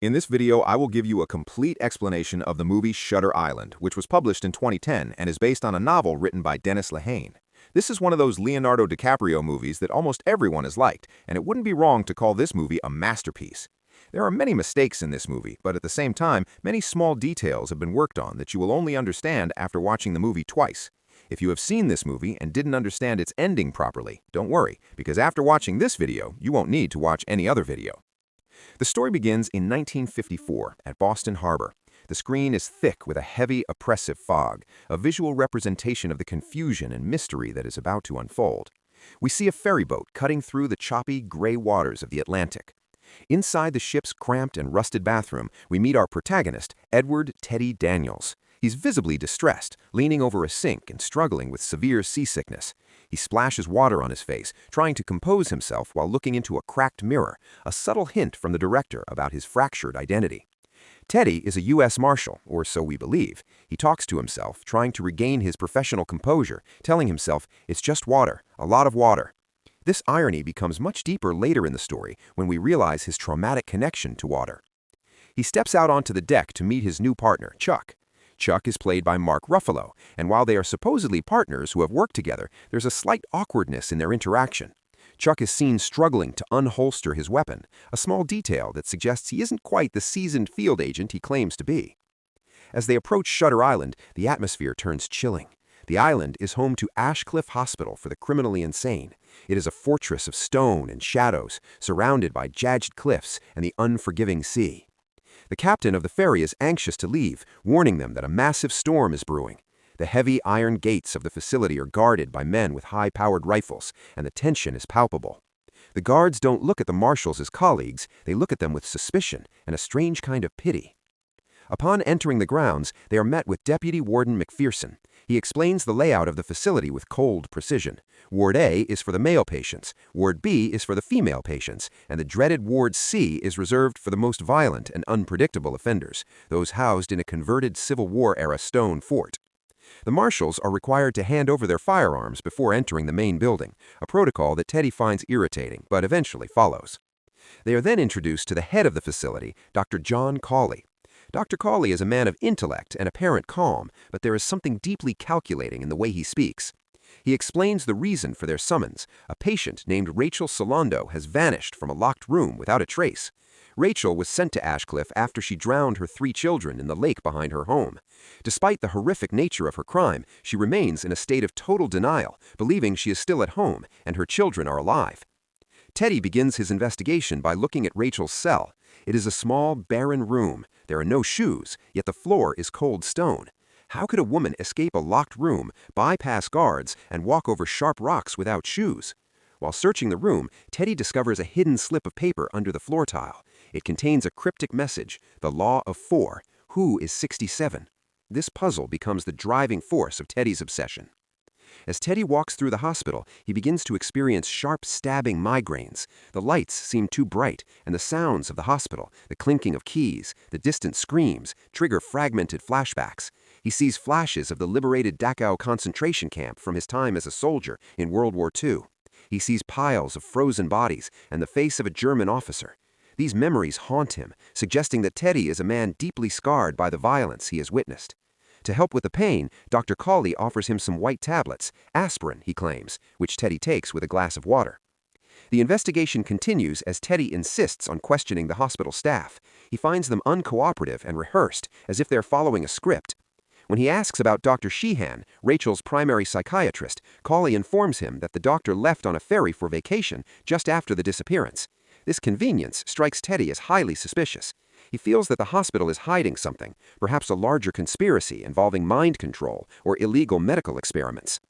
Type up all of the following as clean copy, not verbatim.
In this video, I will give you a complete explanation of the movie Shutter Island, which was published in 2010 and is based on a novel written by Dennis Lehane. This is one of those Leonardo DiCaprio movies that almost everyone has liked, and it wouldn't be wrong to call this movie a masterpiece. There are many mistakes in this movie, but at the same time, many small details have been worked on that you will only understand after watching the movie twice. If you have seen this movie and didn't understand its ending properly, don't worry, because after watching this video, you won't need to watch any other video. The story begins in 1954 at Boston Harbor. The screen is thick with a heavy, oppressive fog, a visual representation of the confusion and mystery that is about to unfold. We see a ferry boat cutting through the choppy, gray waters of the Atlantic. Inside the ship's cramped and rusted bathroom, we meet our protagonist, Edward Teddy Daniels. He's visibly distressed, leaning over a sink and struggling with severe seasickness. He splashes water on his face, trying to compose himself while looking into a cracked mirror, a subtle hint from the director about his fractured identity. Teddy is a U.S. Marshal, or so we believe. He talks to himself, trying to regain his professional composure, telling himself, "It's just water, a lot of water." This irony becomes much deeper later in the story when we realize his traumatic connection to water. He steps out onto the deck to meet his new partner, Chuck. Chuck is played by Mark Ruffalo, and while they are supposedly partners who have worked together, there's a slight awkwardness in their interaction. Chuck is seen struggling to unholster his weapon, a small detail that suggests he isn't quite the seasoned field agent he claims to be. As they approach Shutter Island, the atmosphere turns chilling. The island is home to Ashcliff Hospital for the criminally insane. It is a fortress of stone and shadows, surrounded by jagged cliffs and the unforgiving sea. The captain of the ferry is anxious to leave, warning them that a massive storm is brewing. The heavy iron gates of the facility are guarded by men with high-powered rifles, and the tension is palpable. The guards don't look at the marshals as colleagues, they look at them with suspicion and a strange kind of pity. Upon entering the grounds, they are met with Deputy Warden McPherson. He explains the layout of the facility with cold precision. Ward A is for the male patients, Ward B is for the female patients, and the dreaded Ward C is reserved for the most violent and unpredictable offenders, those housed in a converted Civil War-era stone fort. The marshals are required to hand over their firearms before entering the main building, a protocol that Teddy finds irritating but eventually follows. They are then introduced to the head of the facility, Dr. John Cawley. Dr. Cawley is a man of intellect and apparent calm, but there is something deeply calculating in the way he speaks. He explains the reason for their summons. A patient named Rachel Salondo has vanished from a locked room without a trace. Rachel was sent to Ashcliff after she drowned her 3 children in the lake behind her home. Despite the horrific nature of her crime, she remains in a state of total denial, believing she is still at home and her children are alive. Teddy begins his investigation by looking at Rachel's cell. It is a small, barren room. There are no shoes, yet the floor is cold stone. How could a woman escape a locked room, bypass guards, and walk over sharp rocks without shoes? While searching the room, Teddy discovers a hidden slip of paper under the floor tile. It contains a cryptic message, the law of 4. Who is 67? This puzzle becomes the driving force of Teddy's obsession. As Teddy walks through the hospital, he begins to experience sharp, stabbing migraines. The lights seem too bright, and the sounds of the hospital, the clinking of keys, the distant screams, trigger fragmented flashbacks. He sees flashes of the liberated Dachau concentration camp from his time as a soldier in World War II. He sees piles of frozen bodies and the face of a German officer. These memories haunt him, suggesting that Teddy is a man deeply scarred by the violence he has witnessed. To help with the pain, Dr. Cawley offers him some white tablets, aspirin, he claims, which Teddy takes with a glass of water. The investigation continues as Teddy insists on questioning the hospital staff. He finds them uncooperative and rehearsed, as if they're following a script. When he asks about Dr. Sheehan, Rachel's primary psychiatrist, Cawley informs him that the doctor left on a ferry for vacation just after the disappearance. This convenience strikes Teddy as highly suspicious. He feels that the hospital is hiding something, perhaps a larger conspiracy involving mind control or illegal medical experiments.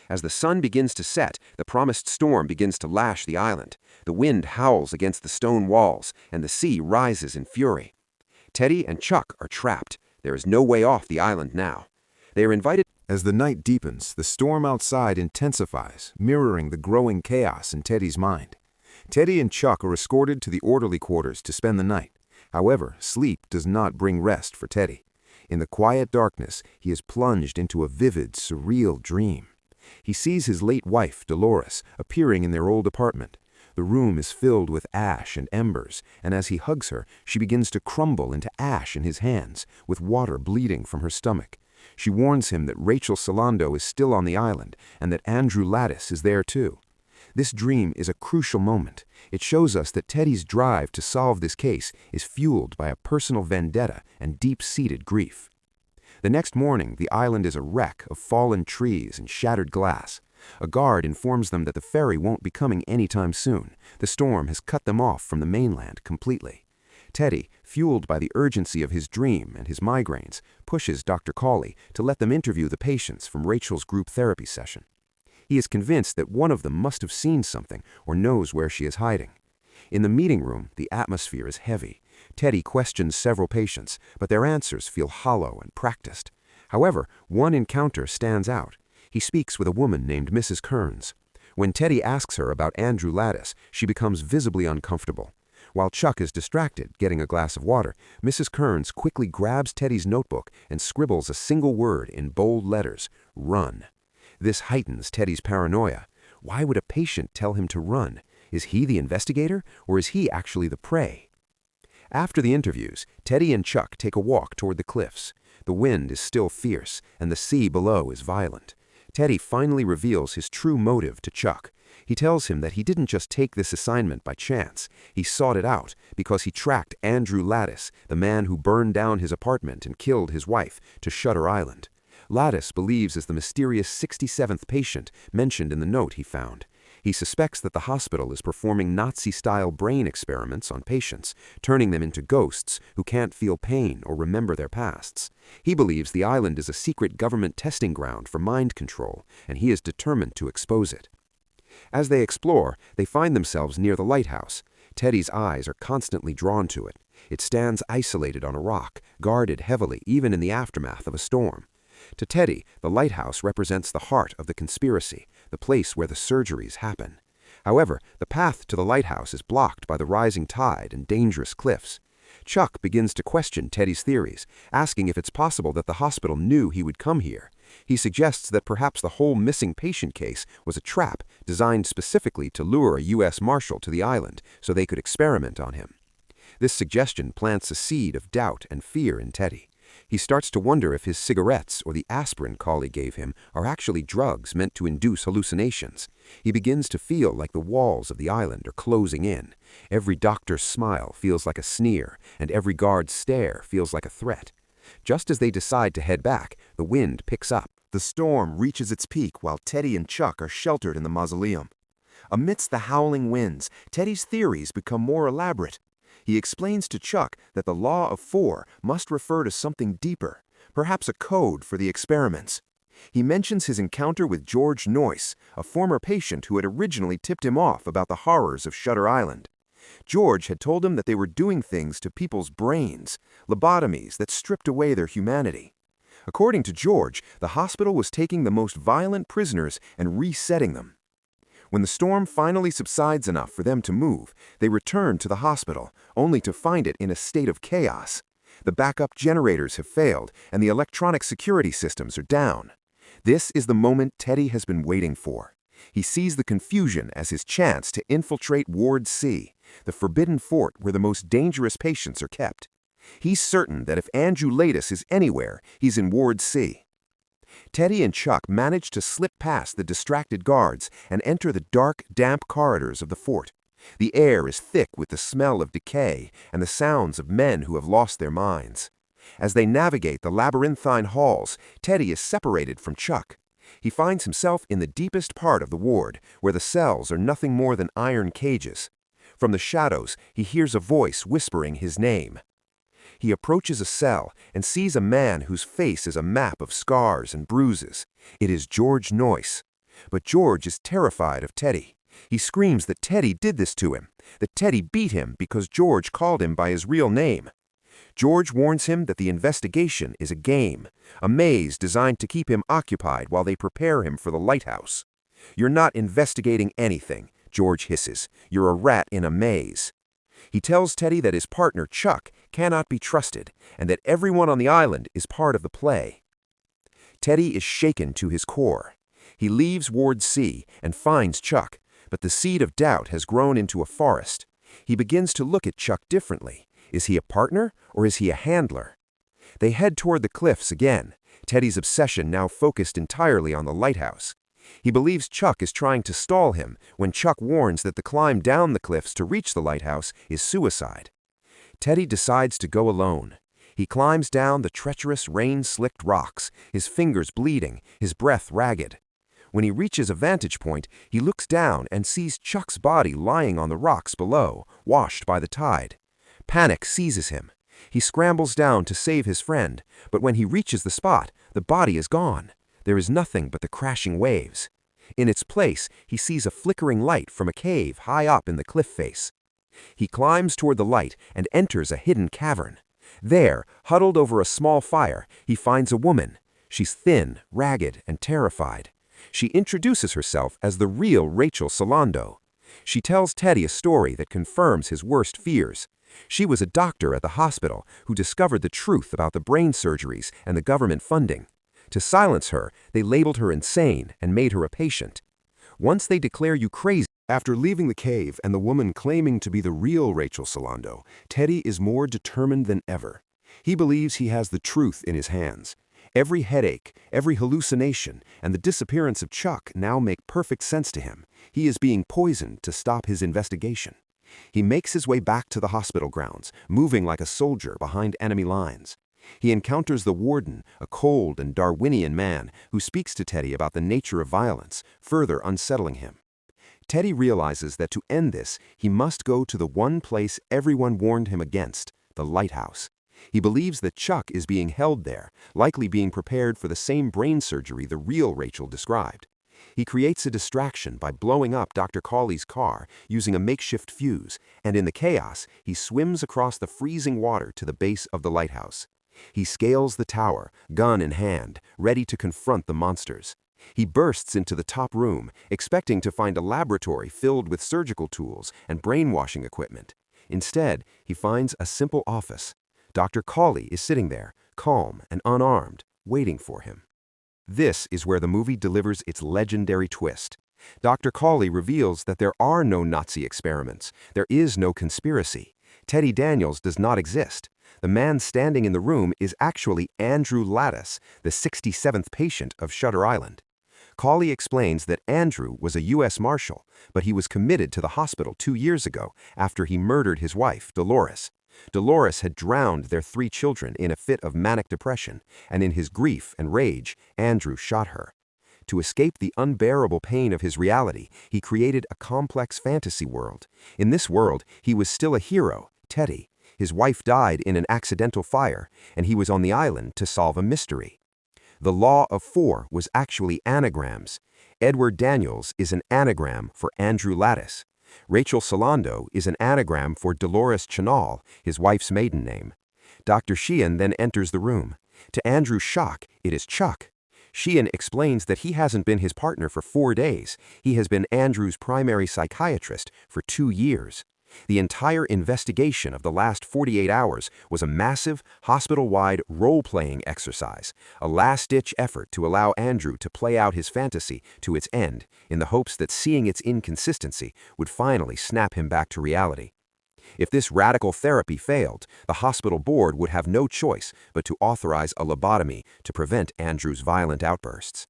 As the sun begins to set, the promised storm begins to lash the island. The wind howls against the stone walls, and the sea rises in fury. Teddy and Chuck are trapped. There is no way off the island now. They are invited. As the night deepens, the storm outside intensifies, mirroring the growing chaos in Teddy's mind. Teddy and Chuck are escorted to the orderly quarters to spend the night. However, sleep does not bring rest for Teddy. In the quiet darkness, he is plunged into a vivid, surreal dream. He sees his late wife, Dolores, appearing in their old apartment. The room is filled with ash and embers, and as he hugs her, she begins to crumble into ash in his hands, with water bleeding from her stomach. She warns him that Rachel Solando is still on the island, and that Andrew Lattice is there too. This dream is a crucial moment. It shows us that Teddy's drive to solve this case is fueled by a personal vendetta and deep-seated grief. The next morning, the island is a wreck of fallen trees and shattered glass. A guard informs them that the ferry won't be coming anytime soon. The storm has cut them off from the mainland completely. Teddy, fueled by the urgency of his dream and his migraines, pushes Dr. Cawley to let them interview the patients from Rachel's group therapy session. He is convinced that one of them must have seen something or knows where she is hiding. In the meeting room, the atmosphere is heavy. Teddy questions several patients, but their answers feel hollow and practiced. However, one encounter stands out. He speaks with a woman named Mrs. Kearns. When Teddy asks her about Andrew Lattice, she becomes visibly uncomfortable. While Chuck is distracted, getting a glass of water, Mrs. Kearns quickly grabs Teddy's notebook and scribbles a single word in bold letters: run. This heightens Teddy's paranoia. Why would a patient tell him to run? Is he the investigator, or is he actually the prey? After the interviews, Teddy and Chuck take a walk toward the cliffs. The wind is still fierce, and the sea below is violent. Teddy finally reveals his true motive to Chuck. He tells him that he didn't just take this assignment by chance. He sought it out because he tracked Andrew Lattice, the man who burned down his apartment and killed his wife, to Shutter Island. Lattice believes is the mysterious 67th patient mentioned in the note he found. He suspects that the hospital is performing Nazi-style brain experiments on patients, turning them into ghosts who can't feel pain or remember their pasts. He believes the island is a secret government testing ground for mind control, and he is determined to expose it. As they explore, they find themselves near the lighthouse. Teddy's eyes are constantly drawn to it. It stands isolated on a rock, guarded heavily even in the aftermath of a storm. To Teddy, the lighthouse represents the heart of the conspiracy, the place where the surgeries happen. However, the path to the lighthouse is blocked by the rising tide and dangerous cliffs. Chuck begins to question Teddy's theories, asking if it's possible that the hospital knew he would come here. He suggests that perhaps the whole missing patient case was a trap designed specifically to lure a U.S. Marshal to the island so they could experiment on him. This suggestion plants a seed of doubt and fear in Teddy. He starts to wonder if his cigarettes or the aspirin Cawley gave him are actually drugs meant to induce hallucinations. He begins to feel like the walls of the island are closing in. Every doctor's smile feels like a sneer, and every guard's stare feels like a threat. Just as they decide to head back, the wind picks up. The storm reaches its peak while Teddy and Chuck are sheltered in the mausoleum. Amidst the howling winds, Teddy's theories become more elaborate. He explains to Chuck that the law of four must refer to something deeper, perhaps a code for the experiments. He mentions his encounter with George Noyce, a former patient who had originally tipped him off about the horrors of Shutter Island. George had told him that they were doing things to people's brains, lobotomies that stripped away their humanity. According to George, the hospital was taking the most violent prisoners and resetting them. When the storm finally subsides enough for them to move, they return to the hospital, only to find it in a state of chaos. The backup generators have failed, and the electronic security systems are down. This is the moment Teddy has been waiting for. He sees the confusion as his chance to infiltrate Ward C, the forbidden fort where the most dangerous patients are kept. He's certain that if Andrew Lattice is anywhere, he's in Ward C. Teddy and Chuck manage to slip past the distracted guards and enter the dark, damp corridors of the fort. The air is thick with the smell of decay and the sounds of men who have lost their minds. As they navigate the labyrinthine halls, Teddy is separated from Chuck. He finds himself in the deepest part of the ward, where the cells are nothing more than iron cages. From the shadows, he hears a voice whispering his name. He approaches a cell and sees a man whose face is a map of scars and bruises. It is George Noyce. But George is terrified of Teddy. He screams that Teddy did this to him, that Teddy beat him because George called him by his real name. George warns him that the investigation is a game, a maze designed to keep him occupied while they prepare him for the lighthouse. "You're not investigating anything," George hisses. "You're a rat in a maze." He tells Teddy that his partner, Chuck, cannot be trusted, and that everyone on the island is part of the play. Teddy is shaken to his core. He leaves Ward C and finds Chuck, But the seed of doubt has grown into a forest. He begins to look at Chuck differently. Is he a partner or is he a handler? They head toward the cliffs again, Teddy's obsession now focused entirely on the lighthouse. He believes Chuck is trying to stall him when Chuck warns that the climb down the cliffs to reach the lighthouse is suicide. Teddy decides to go alone. He climbs down the treacherous, rain-slicked rocks, his fingers bleeding, his breath ragged. When he reaches a vantage point, he looks down and sees Chuck's body lying on the rocks below, washed by the tide. Panic seizes him. He scrambles down to save his friend, but when he reaches the spot, the body is gone. There is nothing but the crashing waves. In its place, he sees a flickering light from a cave high up in the cliff face. He climbs toward the light and enters a hidden cavern. There, huddled over a small fire, he finds a woman. She's thin, ragged, and terrified. She introduces herself as the real Rachel Solando. She tells Teddy a story that confirms his worst fears. She was a doctor at the hospital who discovered the truth about the brain surgeries and the government funding. To silence her, they labeled her insane and made her a patient. Once they declare you crazy. After leaving the cave and the woman claiming to be the real Rachel Solando, Teddy is more determined than ever. He believes he has the truth in his hands. Every headache, every hallucination, and the disappearance of Chuck now make perfect sense to him. He is being poisoned to stop his investigation. He makes his way back to the hospital grounds, moving like a soldier behind enemy lines. He encounters the warden, a cold and Darwinian man who speaks to Teddy about the nature of violence, further unsettling him. Teddy realizes that to end this, he must go to the one place everyone warned him against, the lighthouse. He believes that Chuck is being held there, likely being prepared for the same brain surgery the real Rachel described. He creates a distraction by blowing up Dr. Cawley's car using a makeshift fuse, and in the chaos, he swims across the freezing water to the base of the lighthouse. He scales the tower, gun in hand, ready to confront the monsters. He bursts into the top room, expecting to find a laboratory filled with surgical tools and brainwashing equipment. Instead, he finds a simple office. Dr. Cawley is sitting there, calm and unarmed, waiting for him. This is where the movie delivers its legendary twist. Dr. Cawley reveals that there are no Nazi experiments. There is no conspiracy. Teddy Daniels does not exist. The man standing in the room is actually Andrew Lattice, the 67th patient of Shutter Island. Cawley explains that Andrew was a U.S. Marshal, but he was committed to the hospital 2 years ago after he murdered his wife, Dolores. Dolores had drowned their 3 children in a fit of manic depression, and in his grief and rage, Andrew shot her. To escape the unbearable pain of his reality, he created a complex fantasy world. In this world, he was still a hero, Teddy. His wife died in an accidental fire, and he was on the island to solve a mystery. The Law of 4 was actually anagrams. Edward Daniels is an anagram for Andrew Lattice. Rachel Solando is an anagram for Dolores Chanal, his wife's maiden name. Dr. Sheehan then enters the room. To Andrew's shock, it is Chuck. Sheehan explains that he hasn't been his partner for 4 days. He has been Andrew's primary psychiatrist for 2 years. The entire investigation of the last 48 hours was a massive, hospital-wide role-playing exercise, a last-ditch effort to allow Andrew to play out his fantasy to its end, in the hopes that seeing its inconsistency would finally snap him back to reality. If this radical therapy failed, the hospital board would have no choice but to authorize a lobotomy to prevent Andrew's violent outbursts.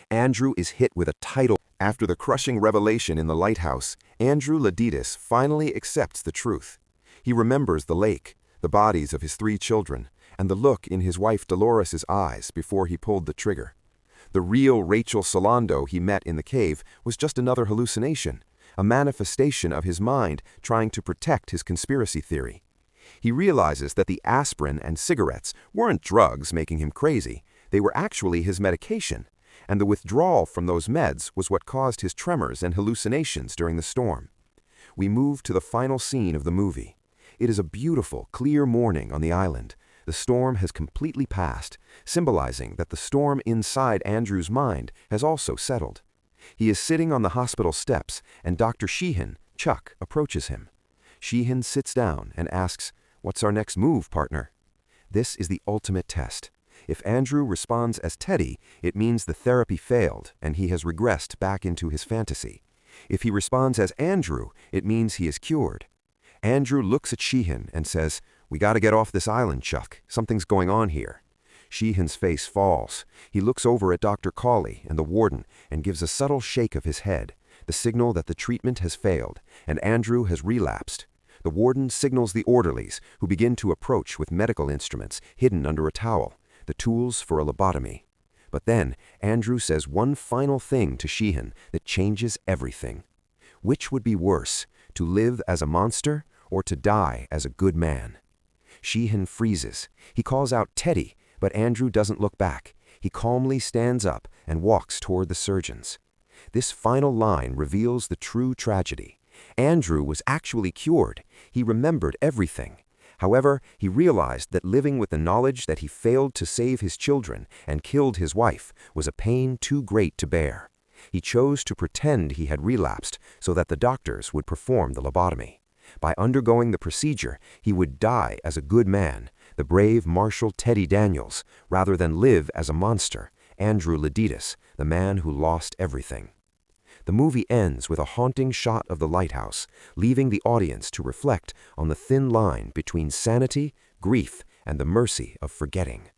Andrew is hit with a tidal. After the crushing revelation in the lighthouse, Andrew Ladidis finally accepts the truth. He remembers the lake, the bodies of his 3 children, and the look in his wife Dolores' eyes before he pulled the trigger. The real Rachel Solando he met in the cave was just another hallucination, a manifestation of his mind trying to protect his conspiracy theory. He realizes that the aspirin and cigarettes weren't drugs making him crazy, they were actually his medication. And the withdrawal from those meds was what caused his tremors and hallucinations during the storm. We move to the final scene of the movie. It is a beautiful, clear morning on the island. The storm has completely passed, symbolizing that the storm inside Andrew's mind has also settled. He is sitting on the hospital steps, and Dr. Sheehan, Chuck, approaches him. Sheehan sits down and asks, "What's our next move, partner?" This is the ultimate test. If Andrew responds as Teddy, it means the therapy failed and he has regressed back into his fantasy. If he responds as Andrew, it means he is cured. Andrew looks at Sheehan and says, "We gotta get off this island, Chuck. Something's going on here." Sheehan's face falls. He looks over at Dr. Cawley and the warden and gives a subtle shake of his head, the signal that the treatment has failed, and Andrew has relapsed. The warden signals the orderlies, who begin to approach with medical instruments hidden under a towel, the tools for a lobotomy. But then, Andrew says one final thing to Sheehan that changes everything. Which would be worse, to live as a monster or to die as a good man? Sheehan freezes. He calls out Teddy, but Andrew doesn't look back. He calmly stands up and walks toward the surgeons. This final line reveals the true tragedy. Andrew was actually cured. He remembered everything. However, he realized that living with the knowledge that he failed to save his children and killed his wife was a pain too great to bear. He chose to pretend he had relapsed so that the doctors would perform the lobotomy. By undergoing the procedure, he would die as a good man, the brave Marshal Teddy Daniels, rather than live as a monster, Andrew Laditis, the man who lost everything. The movie ends with a haunting shot of the lighthouse, leaving the audience to reflect on the thin line between sanity, grief, and the mercy of forgetting.